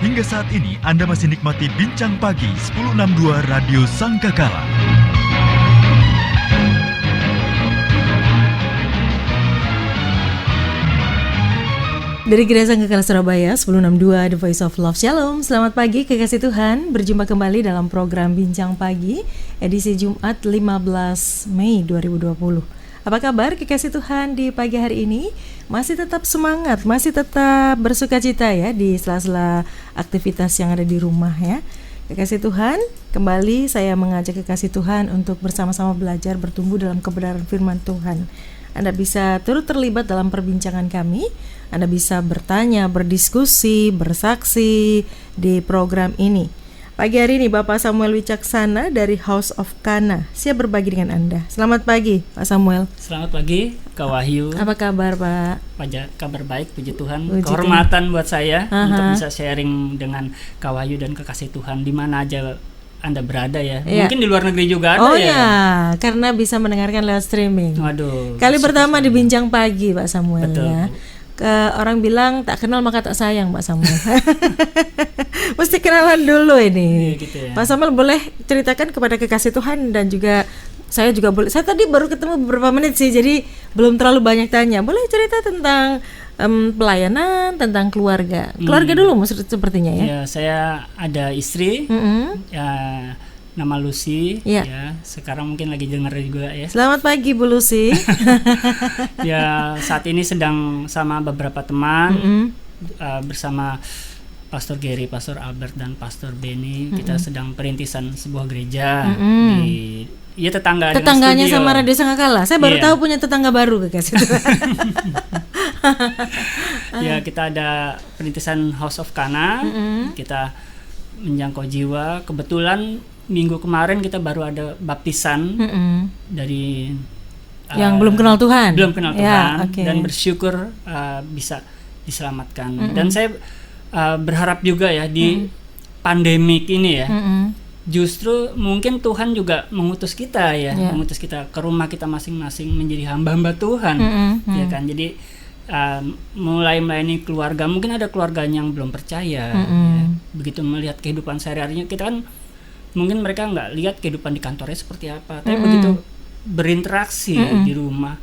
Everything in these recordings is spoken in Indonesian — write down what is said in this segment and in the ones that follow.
Hingga saat ini Anda masih nikmati Bincang Pagi 1062 Radio Sangkakala. Dari Gereja Sangkakala Surabaya 1062 The Voice of Love. Shalom, selamat pagi kekasih Tuhan. Berjumpa kembali dalam program Bincang Pagi edisi Jumat 15 Mei 2020. Apa kabar kekasih Tuhan di pagi hari ini? Masih tetap semangat, masih tetap bersukacita ya di sela-sela aktivitas yang ada di rumah ya. Kekasih Tuhan, kembali saya mengajak kekasih Tuhan untuk bersama-sama belajar bertumbuh dalam kebenaran firman Tuhan. Anda bisa turut terlibat dalam perbincangan kami. Anda bisa bertanya, berdiskusi, bersaksi di program ini. Pagi hari ini Bapak Samuel Wicaksana dari House of Kana siap berbagi dengan Anda. Selamat pagi Pak Samuel. Selamat pagi Kak Wahyu. Apa kabar Pak? Kabar baik, puji Tuhan. Puji Kehormatan buat saya untuk bisa sharing dengan Kak Wahyu dan kekasih Tuhan di mana aja Anda berada ya. Mungkin di luar negeri juga ada ya. Oh ya, karena bisa mendengarkan lewat streaming. Waduh. Kali pertama di Bincang Pagi Pak Samuel. Betul. Ya. Orang bilang tak kenal maka tak sayang Pak Samuel. Mesti kenalan dulu ini. Gitu ya. Pak Samuel boleh ceritakan kepada kekasih Tuhan dan juga saya juga boleh. Saya tadi baru ketemu beberapa menit sih, jadi belum terlalu banyak tanya. Boleh cerita tentang pelayanan, tentang keluarga. Keluarga dulu sepertinya ya. Ya, saya ada istri. Ya, nama Lucy ya. Sekarang mungkin lagi dengar juga ya. Selamat pagi Bu Lucy. Ya, saat ini sedang sama beberapa teman bersama Pastor Gary, Pastor Albert dan Pastor Benny. Kita sedang perintisan sebuah gereja di tetangganya sama Radio Sangkakala. Saya baru tahu punya tetangga baru kekasih Tuhan. Ya, kita ada perintisan House of Kana. Kita menjangkau jiwa. Kebetulan minggu kemarin kita baru ada baptisan dari yang belum kenal Tuhan. Dan bersyukur bisa diselamatkan. Dan saya berharap juga ya di pandemik ini ya. Justru mungkin Tuhan juga mengutus kita ya, mengutus kita ke rumah kita masing-masing menjadi hamba-hamba Tuhan, ya kan. Jadi mulai melayani keluarga, mungkin ada keluarga yang belum percaya, ya. Begitu melihat kehidupan sehari-harinya, kita kan mungkin mereka nggak lihat kehidupan di kantornya seperti apa, tapi begitu berinteraksi di rumah,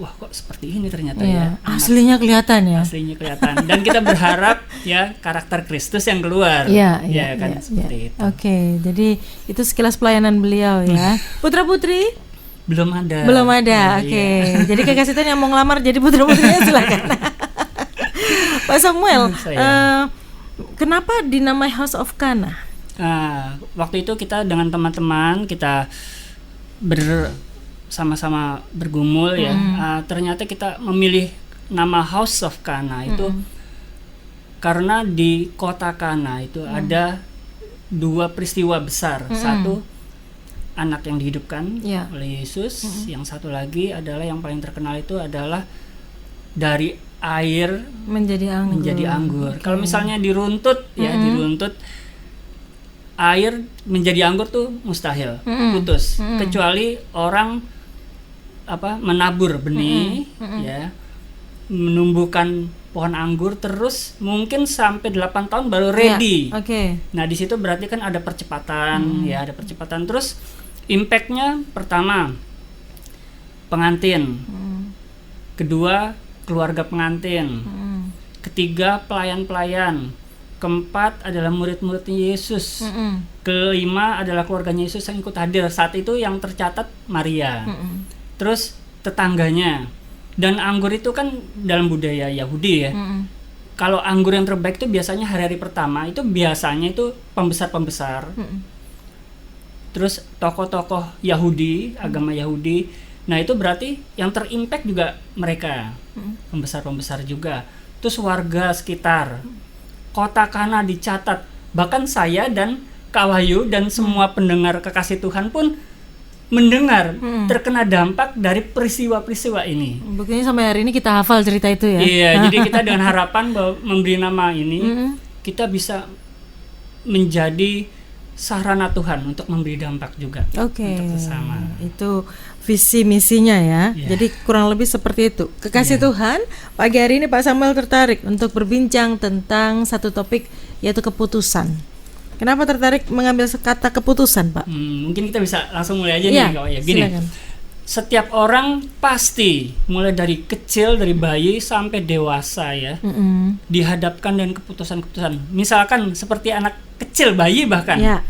wah kok seperti ini ternyata ya. Aslinya kelihatan ya. Aslinya kelihatan. Dan kita berharap ya karakter Kristus yang keluar. Seperti itu. Oke, jadi itu sekilas pelayanan beliau ya. Putra putri? Belum ada. Oke. Jadi kekasih Tuhan yang mau ngelamar jadi putra putrinya silakan. Pak Samuel, kenapa dinamai House of Kana? Waktu itu kita dengan teman-teman kita sama-sama bergumul ya. Ternyata kita memilih nama House of Kana itu karena di kota Kana itu ada dua peristiwa besar. Satu, anak yang dihidupkan oleh Yesus. Yang satu lagi adalah yang paling terkenal itu adalah dari air menjadi anggur. Kalau misalnya diruntut diruntut air menjadi anggur tuh mustahil, putus. Kecuali orang menabur benih ya, menumbuhkan pohon anggur terus mungkin sampai 8 tahun baru ready. Nah, di situ berarti kan ada percepatan ada percepatan. Terus impact-nya pertama pengantin. Kedua keluarga pengantin. Ketiga pelayan-pelayan. Keempat adalah murid-murid Yesus. Kelima adalah keluarganya Yesus yang ikut hadir. Saat itu yang tercatat Maria. Terus tetangganya. Dan anggur itu kan dalam budaya Yahudi ya. Kalau anggur yang terbaik itu biasanya hari-hari pertama itu biasanya itu pembesar-pembesar. Terus tokoh-tokoh Yahudi, agama Yahudi. Nah, itu berarti yang terimpact juga mereka. Pembesar-pembesar juga. Terus warga sekitar. Kota Kana dicatat. Bahkan saya dan Kak Wahyu dan semua pendengar kekasih Tuhan pun mendengar terkena dampak dari peristiwa-peristiwa ini. Buktinya sampai hari ini kita hafal cerita itu ya. Iya, jadi kita dengan harapan bahwa memberi nama ini kita bisa menjadi sarana Tuhan untuk memberi dampak juga untuk sesama. Itu visi misinya ya. Jadi kurang lebih seperti itu. Kekasih Tuhan, pagi hari ini Pak Samuel tertarik untuk berbincang tentang satu topik yaitu keputusan. Kenapa tertarik mengambil kata keputusan, Pak? Mungkin kita bisa langsung mulai aja Iya, nih, Kak Wahyu. Gini, silakan. setiap orang pasti mulai dari kecil, dari bayi sampai dewasa ya, dihadapkan dengan keputusan-keputusan. Misalkan seperti anak kecil, bayi bahkan, Ya.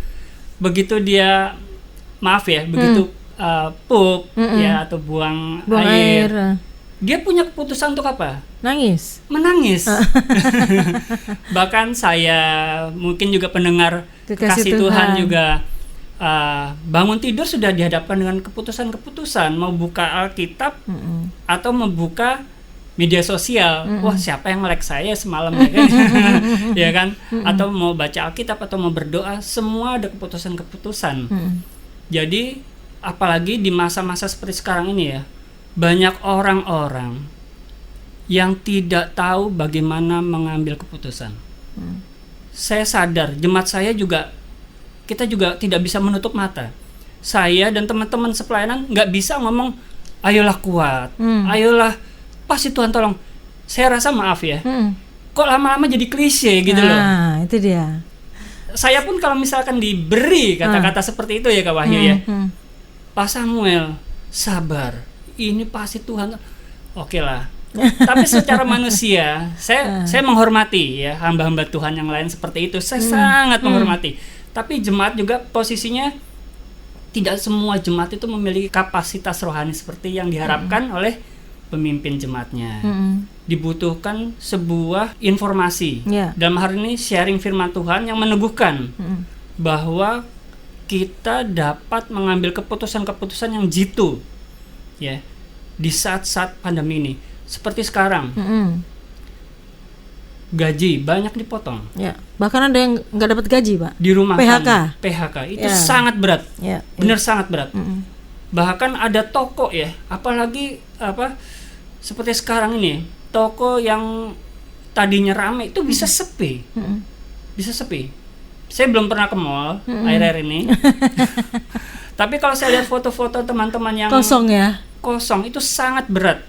begitu dia, maaf ya, begitu pup ya atau buang air, dia punya keputusan untuk apa? Nangis. Menangis. Bahkan saya mungkin juga pendengar Kekasih kasih Tuhan Tuhan juga bangun tidur sudah dihadapkan dengan keputusan-keputusan, mau buka Alkitab atau membuka media sosial. Wah, siapa yang like saya semalam ya kan? Ya kan? Atau mau baca Alkitab atau mau berdoa, semua ada keputusan-keputusan. Jadi apalagi di masa-masa seperti sekarang ini ya, banyak orang-orang yang tidak tahu bagaimana mengambil keputusan. Saya sadar, jemaat saya juga, kita juga tidak bisa menutup mata. Saya dan teman-teman sepelayanan nggak bisa ngomong, ayolah kuat, ayolah, pasti Tuhan tolong. Saya rasa maaf ya, kok lama-lama jadi klise gitu loh. Nah, itu dia. Saya pun kalau misalkan diberi kata-kata seperti itu ya Kak Wahyu ya, Pak Samuel, sabar, ini pasti Tuhan. Oke lah. Tapi secara manusia, saya menghormati ya hamba-hamba Tuhan yang lain seperti itu. Saya sangat menghormati. Tapi jemaat juga posisinya, tidak semua jemaat itu memiliki kapasitas rohani seperti yang diharapkan oleh pemimpin jemaatnya. Dibutuhkan sebuah informasi. Dalam hal ini sharing firman Tuhan yang meneguhkan bahwa kita dapat mengambil keputusan-keputusan yang jitu ya di saat-saat pandemi ini. Seperti sekarang, gaji banyak dipotong. Ya, bahkan ada yang nggak dapat gaji, Pak. Di rumah PHK itu sangat berat, benar sangat berat. Bahkan ada toko ya, apalagi seperti sekarang ini, toko yang tadinya ramai itu bisa sepi, bisa sepi. Saya belum pernah ke mall akhir-akhir ini, tapi kalau saya lihat foto-foto teman-teman yang kosong itu sangat berat.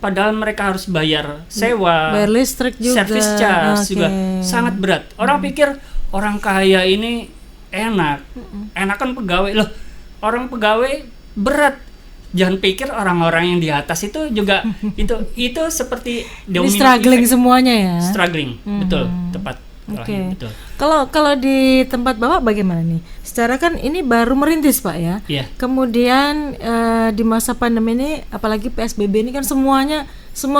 Padahal mereka harus bayar sewa, bayar listrik juga, service charge juga sangat berat. Orang pikir orang kaya ini enakan pegawai loh. Orang pegawai berat. Jangan pikir orang-orang yang di atas itu juga itu seperti domino struggling semuanya ya. Struggling, betul, tepat. Betul. Kalau di tempat Bapak bagaimana nih? Secara kan ini baru merintis Pak ya. Kemudian di masa pandemi ini, apalagi PSBB ini kan semua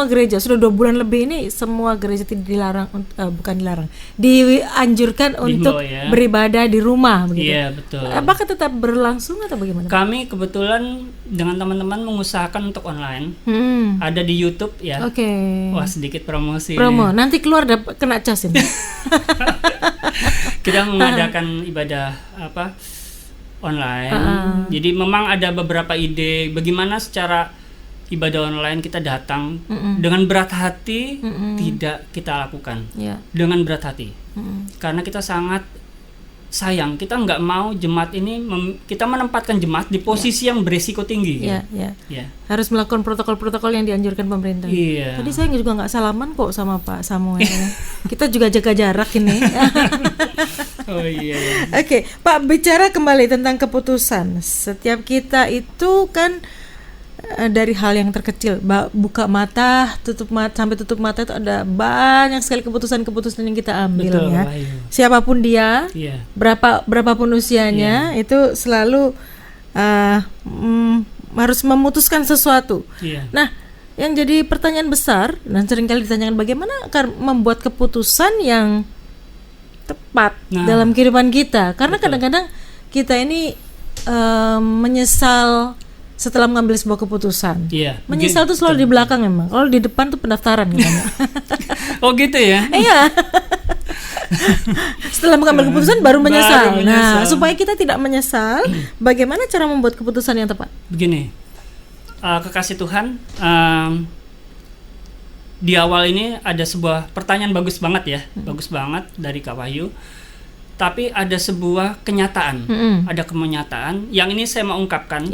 gereja sudah 2 bulan lebih ini, semua gereja tidak dilarang, bukan dilarang, dianjurkan untuk beribadah di rumah begitu. Iya, betul. Apakah tetap berlangsung atau bagaimana? Kami kebetulan dengan teman-teman mengusahakan untuk online. Ada di YouTube ya. Wah, sedikit promosi. Nanti keluar kena cas ini. Kita mengadakan ibadah online. Jadi memang ada beberapa ide bagaimana secara ibadah online kita datang dengan berat hati, tidak kita lakukan dengan berat hati, karena kita sangat sayang. Kita nggak mau jemaat ini kita menempatkan jemaat di posisi yang beresiko tinggi. Harus melakukan protokol-protokol yang dianjurkan pemerintah. Tadi saya juga nggak salaman kok sama Pak Samuel. Kita juga jaga jarak ini. Oke, Pak, bicara kembali tentang keputusan. Setiap kita itu kan dari hal yang terkecil, buka mata, tutup mata, sampai tutup mata itu ada banyak sekali keputusan-keputusan yang kita ambil. Betul, ya. Siapapun dia, berapapun usianya, itu selalu harus memutuskan sesuatu. Nah, yang jadi pertanyaan besar dan seringkali ditanyakan, bagaimana akan membuat keputusan yang tepat dalam kehidupan kita? Karena kadang-kadang kita ini menyesal setelah mengambil sebuah keputusan. Menyesal tuh selalu di belakang memang. Kalau di depan tuh pendaftaran gitu. Oh gitu ya? Iya. Setelah mengambil keputusan baru menyesal. Nah, supaya kita tidak menyesal, bagaimana cara membuat keputusan yang tepat? Begini, kekasih Tuhan, di awal ini ada sebuah pertanyaan bagus banget ya, bagus banget dari Kak Wahyu. Tapi ada sebuah kenyataan, ada kenyataan yang ini saya mau ungkapkan.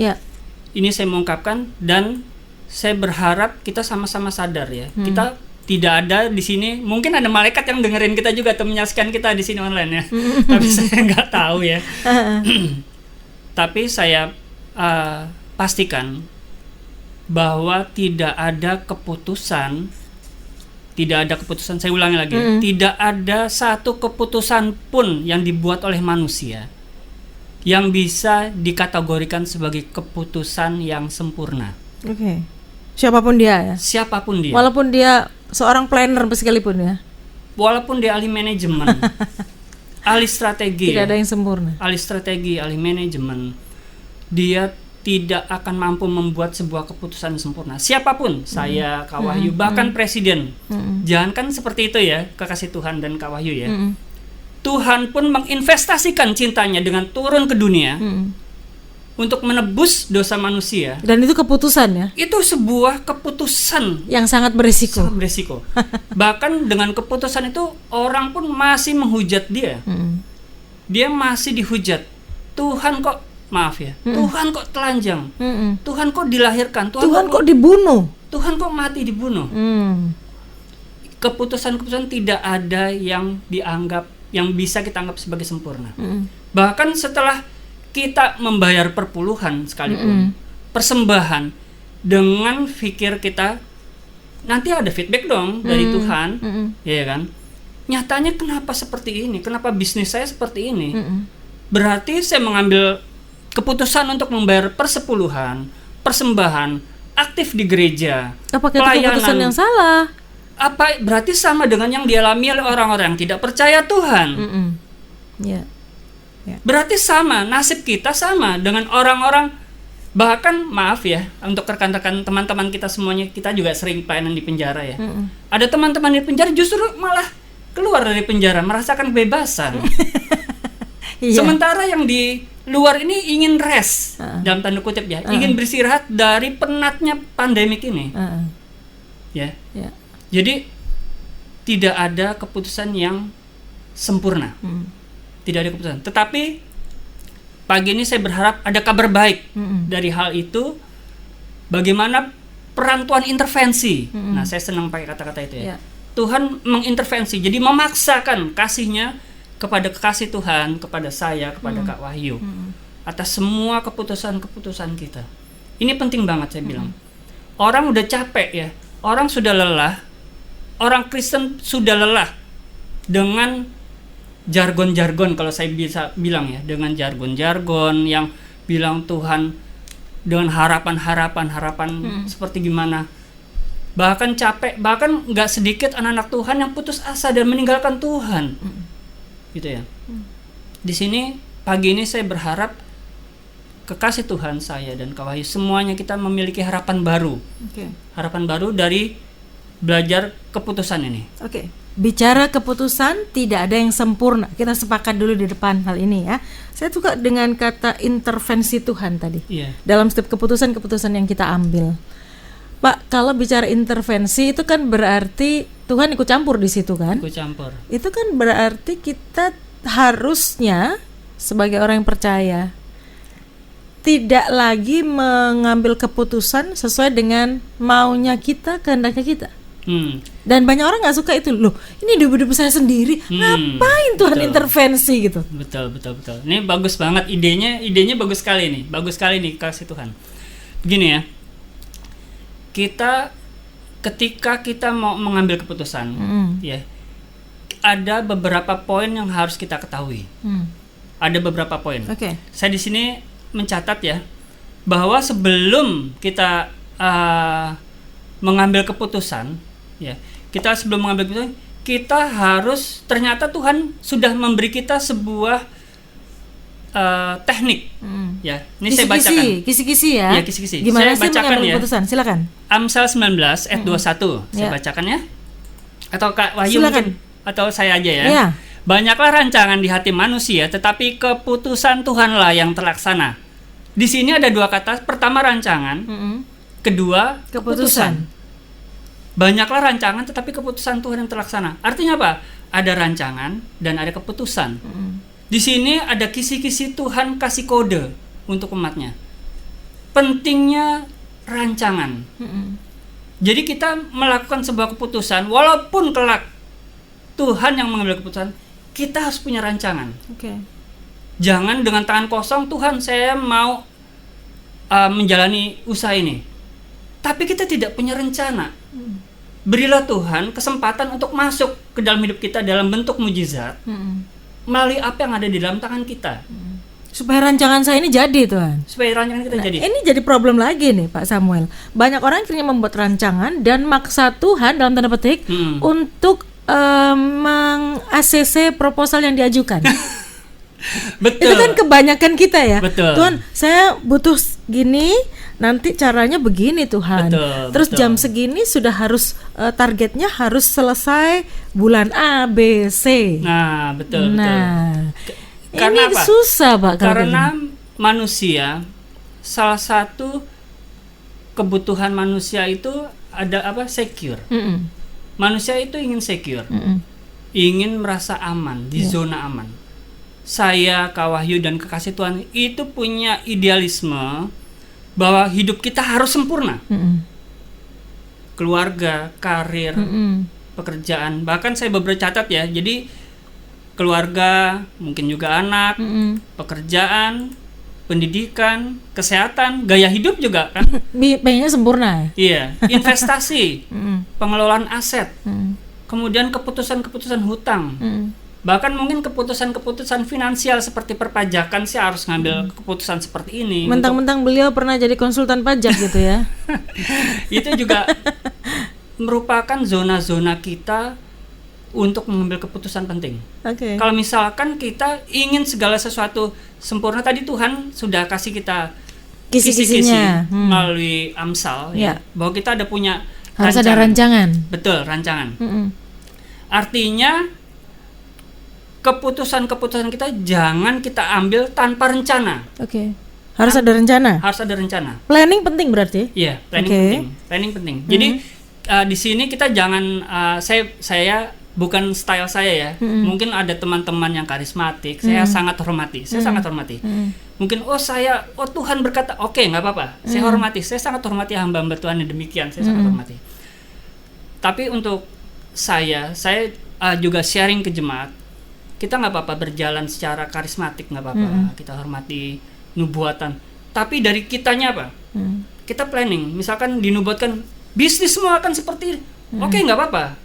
Ini saya mengungkapkan dan saya berharap kita sama-sama sadar ya. Kita Tidak ada di sini. Mungkin ada malaikat yang dengerin kita juga atau menyaksikan kita di sini online ya. Tapi saya nggak tahu ya. Tapi saya pastikan bahwa tidak ada keputusan. Saya ulangi lagi. Tidak ada satu keputusan pun yang dibuat oleh manusia yang bisa dikategorikan sebagai keputusan yang sempurna. Oke. Siapapun dia ya. Siapapun dia. Walaupun dia seorang planner sekalipun ya. Walaupun dia ahli manajemen, ahli strategi. Tidak ada yang sempurna. Ahli strategi, ahli manajemen. Dia tidak akan mampu membuat sebuah keputusan yang sempurna. Siapapun, saya, Kak Wahyu, bahkan presiden. Jangankan seperti itu ya, kekasih Tuhan dan Kak Wahyu ya. Tuhan pun menginvestasikan cintanya dengan turun ke dunia untuk menebus dosa manusia. Dan itu keputusan ya. Itu sebuah keputusan yang sangat berisiko. Sangat berisiko. Bahkan dengan keputusan itu orang pun masih menghujat dia. Dia masih dihujat. Tuhan kok Tuhan kok telanjang. Tuhan kok dilahirkan. Tuhan kok dibunuh. Tuhan kok mati dibunuh. Keputusan-keputusan tidak ada yang bisa kita anggap sebagai sempurna. Bahkan setelah kita membayar perpuluhan sekalipun, persembahan, dengan pikir kita nanti ada feedback dong dari Tuhan, ya kan? Nyatanya kenapa seperti ini? Kenapa bisnis saya seperti ini? Berarti saya mengambil keputusan untuk membayar persepuluhan, persembahan, aktif di gereja, apakah itu keputusan yang salah? Apa berarti sama dengan yang dialami oleh orang-orang yang tidak percaya Tuhan? Yeah. Berarti sama, nasib kita sama dengan orang-orang. Bahkan maaf ya, untuk rekan-rekan teman-teman kita semuanya, kita juga sering pelayanan di penjara ya. Ada teman-teman di penjara justru malah keluar dari penjara merasakan kebebasan. Sementara yang di luar ini ingin rest, dalam tanda kutip ya, ingin beristirahat dari penatnya pandemik ini. Ya. Jadi tidak ada keputusan yang sempurna. Tidak ada keputusan. Tetapi pagi ini saya berharap ada kabar baik dari hal itu. Bagaimana peran Tuhan intervensi. Nah, saya senang pakai kata-kata itu ya. Tuhan mengintervensi, jadi memaksakan kasih-Nya kepada kekasih Tuhan, kepada saya, kepada Kak Wahyu, atas semua keputusan-keputusan kita. Ini penting banget saya bilang. Orang udah capek ya, orang sudah lelah, orang Kristen sudah lelah dengan jargon-jargon, kalau saya bisa bilang ya, dengan jargon-jargon yang bilang Tuhan dengan harapan seperti gimana. Bahkan capek, bahkan nggak sedikit anak-anak Tuhan yang putus asa dan meninggalkan Tuhan. Gitu ya. Di sini pagi ini saya berharap kekasih Tuhan saya dan Kak Wahyu semuanya kita memiliki harapan baru. Harapan baru dari belajar keputusan ini. Bicara keputusan, tidak ada yang sempurna. Kita sepakat dulu di depan hal ini ya. Saya suka dengan kata intervensi Tuhan tadi. Dalam setiap keputusan-keputusan yang kita ambil. Pak, kalau bicara intervensi itu kan berarti Tuhan ikut campur di situ kan? Ikut campur. Itu kan berarti kita harusnya sebagai orang yang percaya tidak lagi mengambil keputusan sesuai dengan maunya kita, kehendaknya kita. Dan banyak orang nggak suka itu. Loh, ini hidup saya sendiri, ngapain Tuhan intervensi gitu? Betul. Ini bagus banget idenya bagus sekali nih. Bagus sekali nih kasih Tuhan. Begini ya. Ketika kita mau mengambil keputusan, ya, ada beberapa poin yang harus kita ketahui. Ada beberapa poin. Saya di sini mencatat ya, bahwa sebelum kita mengambil keputusan, ya, sebelum mengambil keputusan, kita harus, ternyata Tuhan sudah memberi kita sebuah teknik. Ya, ini saya bacakan. Kisi-kisi ya. Ya, kisi-kisi. Gimana saya sih bacakan mengambil ya. keputusan? Silakan. Amsal 19 ayat 21. Saya bacakan ya. Atau Kak Wahyu mungkin, atau saya aja ya. Banyaklah rancangan di hati manusia, tetapi keputusan Tuhanlah yang terlaksana. Di sini ada dua kata. Pertama rancangan, kedua keputusan. Banyaklah rancangan, tetapi keputusan Tuhan yang terlaksana. Artinya apa? Ada rancangan dan ada keputusan. Di sini ada kisi-kisi Tuhan kasih kode untuk umatnya. Pentingnya rancangan. Jadi kita melakukan sebuah keputusan, walaupun kelak Tuhan yang mengambil keputusan, kita harus punya rancangan. Oke. Jangan dengan tangan kosong, Tuhan saya mau menjalani usaha ini, tapi kita tidak punya rencana. Berilah Tuhan kesempatan untuk masuk ke dalam hidup kita dalam bentuk mujizat melalui apa yang ada di dalam tangan kita, Supaya rancangan saya ini jadi, Tuhan. supaya rancangan kita jadi. Ini jadi problem lagi nih, Pak Samuel. Banyak orang akhirnya membuat rancangan dan maksa Tuhan dalam tanda petik untuk meng-ACC proposal yang diajukan. Betul. Itu kan kebanyakan kita ya. Betul. Tuhan, saya butuh gini, nanti caranya begini Tuhan. Betul, Terus betul. jam segini sudah harus targetnya harus selesai bulan A, B, C. Nah, betul. Nah, Karena ini apa? susah, Pak. kalau Karena begini. manusia, salah satu kebutuhan manusia itu ada apa? Secure. Mm-mm. Manusia itu ingin secure, Mm-mm. ingin merasa aman di zona aman. Saya, Kak Wahyu dan kekasih Tuhan itu punya idealisme bahwa hidup kita harus sempurna. Mm-mm. Keluarga, karir, Mm-mm. pekerjaan. Bahkan saya beberapa catat ya. Jadi keluarga, mungkin juga anak, Mm-mm. pekerjaan, pendidikan, kesehatan, gaya hidup juga kan. Pengennya sempurna. Iya, investasi, Mm-mm. pengelolaan aset, Mm-mm. kemudian keputusan-keputusan hutang. Mm-mm. Bahkan mungkin keputusan-keputusan finansial seperti perpajakan sih harus ngambil keputusan seperti ini. Mentang-mentang beliau pernah jadi konsultan pajak gitu ya. Itu juga merupakan zona-zona kita untuk mengambil keputusan penting. Oke. Kalau misalkan kita ingin segala sesuatu sempurna, tadi Tuhan sudah kasih kita Kisi-kisinya. melalui Amsal Ya. bahwa kita ada punya Harus ada rancangan. Betul, rancangan. Mm-mm. Artinya keputusan-keputusan kita jangan kita ambil tanpa rencana. Oke. Harus ada rencana. Harus ada rencana. Planning penting berarti. Iya, planning Oke. penting. Planning penting. Jadi di sini kita jangan saya bukan style saya ya. Mungkin ada teman-teman yang karismatik, saya sangat hormati. Saya sangat hormati. Mungkin Tuhan berkata, oke, nggak apa-apa. Saya hormati. Saya sangat hormati hamba-hamba Tuhan yang demikian. Saya sangat hormati. Tapi untuk saya juga sharing ke jemaat. Kita nggak apa-apa berjalan secara karismatik, nggak apa-apa. Kita hormati nubuatan. Tapi dari kitanya apa? Kita planning. Misalkan dinubuatkan bisnis semua akan seperti ini. Oke, nggak apa-apa.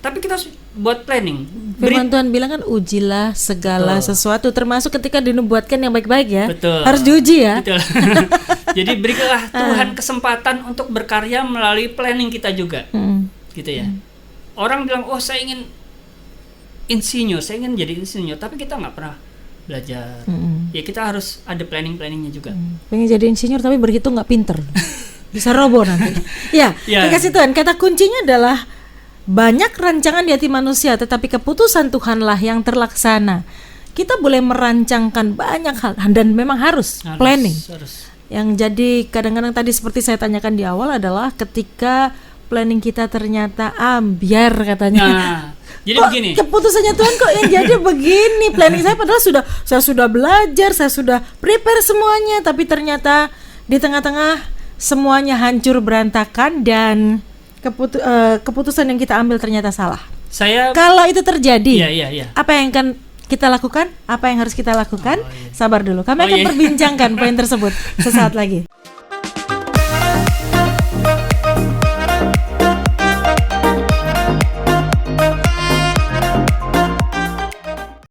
Tapi kita harus buat planning. Firman Tuhan bilang kan ujilah segala sesuatu, termasuk ketika dinubuatkan yang baik-baik ya. Betul. Harus diuji ya. Betul. Jadi berikanlah Tuhan kesempatan untuk berkarya melalui planning kita juga. Gitu ya. Orang bilang, oh saya ingin insinyur, saya ingin jadi insinyur, tapi kita nggak pernah belajar. Ya kita harus ada planning-planningnya juga. Pengen jadi insinyur tapi berhitung nggak pinter. Bisa roboh nanti. Ya, Ya. kasih Tuhan. Kata kuncinya adalah banyak rancangan di hati manusia, tetapi keputusan Tuhanlah yang terlaksana. Kita boleh merancangkan banyak hal dan memang harus planning. Harus. Yang jadi kadang-kadang tadi seperti saya tanyakan di awal adalah ketika planning kita ternyata ambiar katanya. Nah, jadi Kok begini. keputusannya Tuhan kok yang jadi begini? Planning saya padahal saya sudah belajar, saya sudah prepare semuanya, tapi ternyata di tengah-tengah semuanya hancur berantakan dan keputusan yang kita ambil ternyata salah. Kalau itu terjadi, Iya. apa yang akan kita lakukan? Apa yang harus kita lakukan? Sabar dulu, kami akan iya. perbincangkan poin tersebut sesaat lagi.